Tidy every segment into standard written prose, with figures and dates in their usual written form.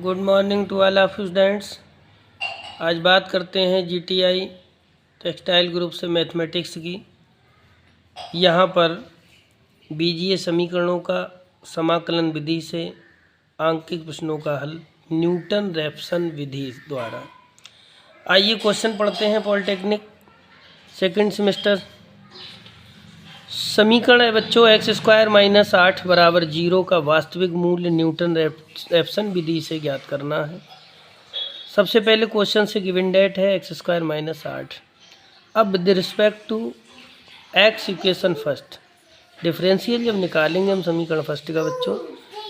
Good morning to all of students. आज बात करते हैं जीटीआई टेक्सटाइल ग्रुप से मैथमेटिक्स की। यहाँ पर बीजीय समीकरणों का समाकलन विधि से आंकिक प्रश्नों का हल न्यूटन रैप्सन विधि द्वारा। आइए क्वेश्चन पढ़ते हैं। Polytechnic second semester. समीकरण है बच्चों एक्स स्क्वायर माइनस 8 बराबर 0 का वास्तविक मूल्य न्यूटन रैप्सन विधि से ज्ञात करना है। सबसे पहले क्वेश्चन से गिवन डेट है एक्स स्क्वायर माइनस 8। अब with respect to x equation first, differential जब निकालेंगे हम समीकरण फर्स्ट का बच्चों,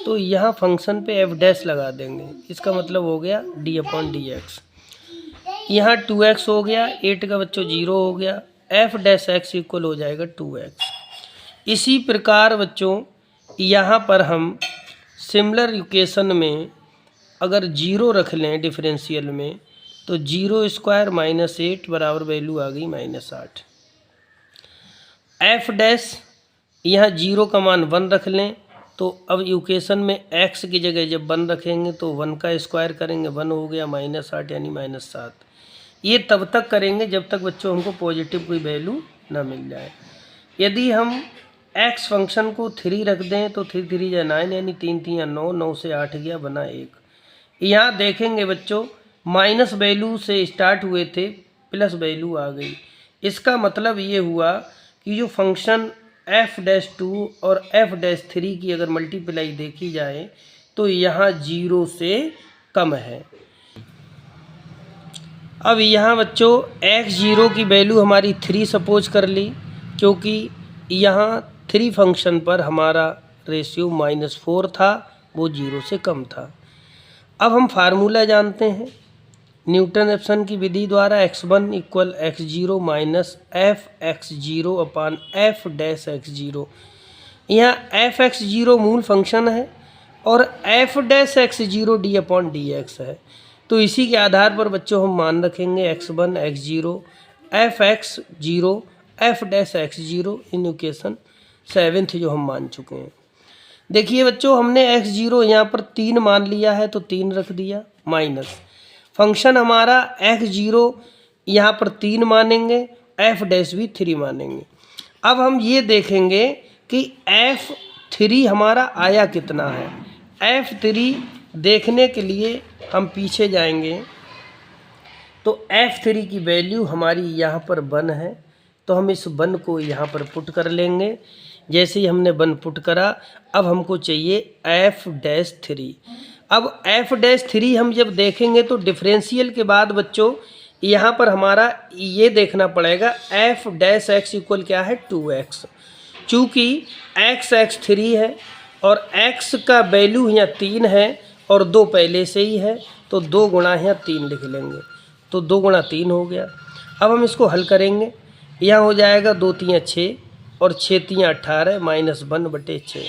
तो यहाँ फंक्शन पे एफ डैश लगा देंगे। इसका मतलब हो गया डी अपॉन डी एक्स। यहाँ 2x हो गया, 8 का बच्चों 0 हो गया, एफ डैश एक्स इक्वल हो जाएगा 2x। इसी प्रकार बच्चों यहाँ पर हम सिमिलर इक्वेशन में अगर 0 रख लें डिफरेंशियल में, तो 0 स्क्वायर माइनस 8 बराबर वैल्यू आ गई माइनस 8। एफ डैश यहाँ 0 का मान 1 रख लें, तो अब इक्वेशन में x की जगह जब 1 रखेंगे तो 1 का स्क्वायर करेंगे, 1 हो गया माइनस 8 यानी माइनस 7। ये तब तक करेंगे जब तक बच्चों हमको पॉजिटिव कोई वैल्यू ना मिल जाए। यदि हम x फंक्शन को 3 रख दें तो 3 3 या 9 यानी 3 3 या 9, 9 से 8 गया बना 1। यहाँ देखेंगे बच्चों माइनस वैल्यू से स्टार्ट हुए थे, प्लस वैल्यू आ गई। इसका मतलब ये हुआ कि जो फंक्शन एफ डैश 2 और एफ डैश 3 की अगर मल्टीप्लाई देखी जाए तो यहाँ 0 से कम है। अब यहाँ बच्चों x0 की वैल्यू हमारी 3 सपोज कर ली, क्योंकि यहाँ 3 फंक्शन पर हमारा रेशियो -4 था, वो 0 से कम था। अब हम फार्मूला जानते हैं न्यूटन रैप्सन की विधि द्वारा, x1 equal x0 minus F x0 upon F dash x0। यहाँ एफ x0 मूल फंक्शन है और F dash x0 D upon D x है। तो इसी के आधार पर बच्चों हम मान रखेंगे x1 x0 F x0 F dash x0 in equation 7 जो हम मान चुके हैं। देखिए बच्चों हमने x0 यहाँ पर 3 मान लिया है तो 3 रख दिया, माइनस फंक्शन हमारा x0 यहाँ पर 3 मानेंगे, एफ डैश भी 3 मानेंगे। अब हम ये देखेंगे कि f3 हमारा आया कितना है। f3 देखने के लिए हम पीछे जाएंगे तो f3 की वैल्यू हमारी यहाँ पर 1 है, तो हम इस 1 को यहाँ पर पुट कर लेंगे। जैसे ही हमने 1 पुट करा, अब हमको चाहिए एफ डैश 3। अब एफ डैश 3 हम जब देखेंगे तो डिफरेंशियल के बाद बच्चों यहाँ पर हमारा ये देखना पड़ेगा एफ डैश एक्स इक्वल क्या है 2x। चूँकि x 3 है और x का वैल्यू यहाँ 3 है और 2 पहले से ही है, तो 2 गुणा यहाँ 3 लिख लेंगे, तो 2 गुणा 3 हो गया। अब हम इसको हल करेंगे, यहाँ हो जाएगा 2 3 6 और 6 3 18 माइनस 1/6,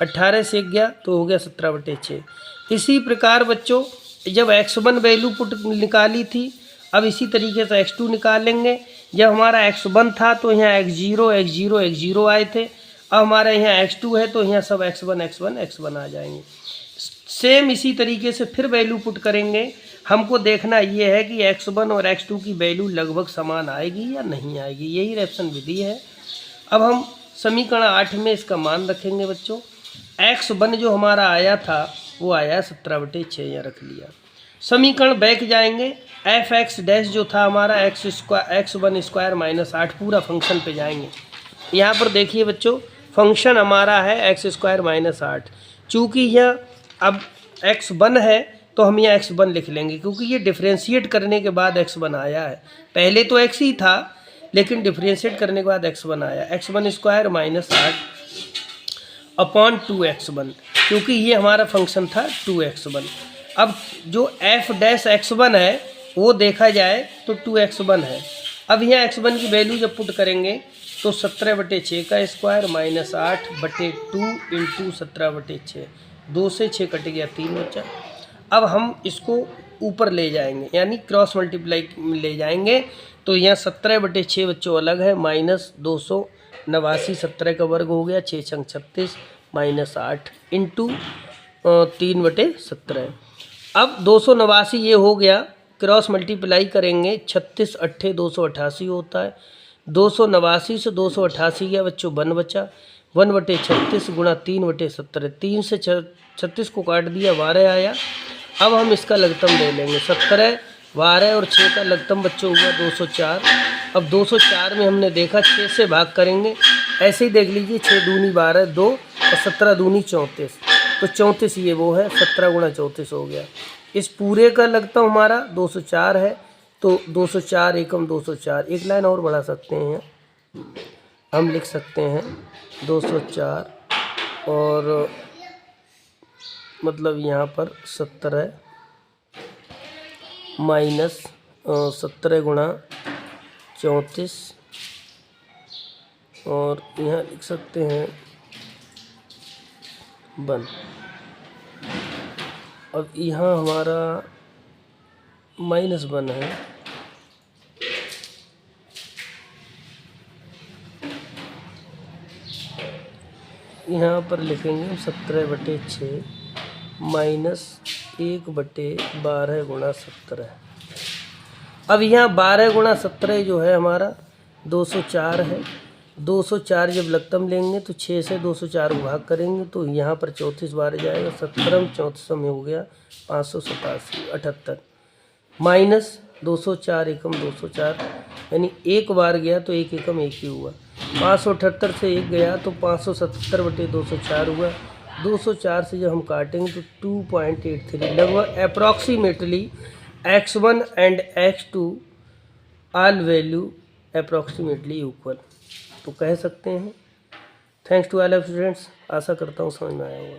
18 से गया तो हो गया 17/6। इसी प्रकार बच्चों जब x1 वैल्यू पुट निकाली थी, अब इसी तरीके से x2 निकालेंगे। जब हमारा x1 था तो यहाँ x0 आए थे, अब हमारा यहाँ x2 है तो यहाँ सब x1 आ जाएंगे। सेम इसी तरीके से फिर वैल्यू पुट करेंगे। हमको देखना ये है कि x1 और x2 की वैल्यू लगभग समान आएगी या नहीं आएगी, यही रैप्सन विधि है। अब हम समीकरण 8 में इसका मान रखेंगे बच्चों। x1 जो हमारा आया था वो आया 17/6, यहाँ रख लिया। समीकरण बैक जाएंगे, एफ एक्स डैश जो था हमारा x1 स्क्वायर माइनस 8 पूरा फंक्शन पे जाएंगे। यहाँ पर देखिए बच्चों फंक्शन हमारा है x स्क्वायर माइनस 8। चूँकि यह अब x1 है तो हम यहाँ x1 लिख लेंगे, क्योंकि ये डिफ्रेंशिएट करने के बाद x1 आया है। पहले तो x ही था लेकिन डिफ्रेंशिएट करने के बाद x1 आया, x1 square minus 8 upon 2x1, क्योंकि ये हमारा फंक्शन था 2x1। अब जो f डैश x1 है वो देखा जाए तो 2x1 है। अब यहाँ x1 की वैल्यू जब पुट करेंगे तो 17/6 का स्क्वायर माइनस 8/2 इंटू 17/6, 2 से 6 कट गया 3 बचा। अब हम इसको ऊपर ले जाएंगे यानी क्रॉस मल्टीप्लाई ले जाएंगे, तो यहाँ 17/6 बच्चों अलग है, माइनस 289, 17 का वर्ग हो गया, 6 छंग 36 माइनस 8 इंटू 3/17। अब 289 ये हो गया, क्रॉस मल्टीप्लाई करेंगे 36 अट्ठे 288 होता है। 289 से 288 गया बच्चों 1 बचा, 1/36 गुणा 3/17, 3 से 36 को काट दिया 12 आया। अब हम इसका लघुत्तम ले लेंगे 17, 12 और 6 का लघुत्तम बच्चों हुआ 204। अब 204 में हमने देखा 6 से भाग करेंगे, ऐसे ही देख लीजिए 6 दूनी 12, 2 और 17 दूनी 34, तो 34 ये वो है, 17 गुणा 34 हो गया। इस पूरे का लघुत्तम हमारा 204 है, तो 204 एकम 204। एक लाइन और बढ़ा सकते हैं, हम लिख सकते हैं 204 और मतलब यहाँ पर 17 माइनस 17 गुणा 34 और यहाँ लिख सकते हैं 1। अब यहाँ हमारा -1 है, यहाँ पर लिखेंगे हम 17/6 माइनस 1/12 गुणा 17। अब यहाँ 12 गुणा 17 जो है हमारा 204 है। 204 जब लघुत्तम लेंगे तो 6 से 204 को भाग करेंगे तो यहाँ पर 34 बार जाएगा, 17 34 में हो गया 587 माइनस 204 एकम 204, यानी एक बार गया तो एक एकम एक ही हुआ। 578 से एक गया तो 570/204 हुआ। 204 से जब हम काटेंगे तो 2.83, लगभग approximately x1 and x2 all value approximately equal, तो कह सकते हैं। Thanks to all of students, आशा करता हूँ समझ में आया होगा।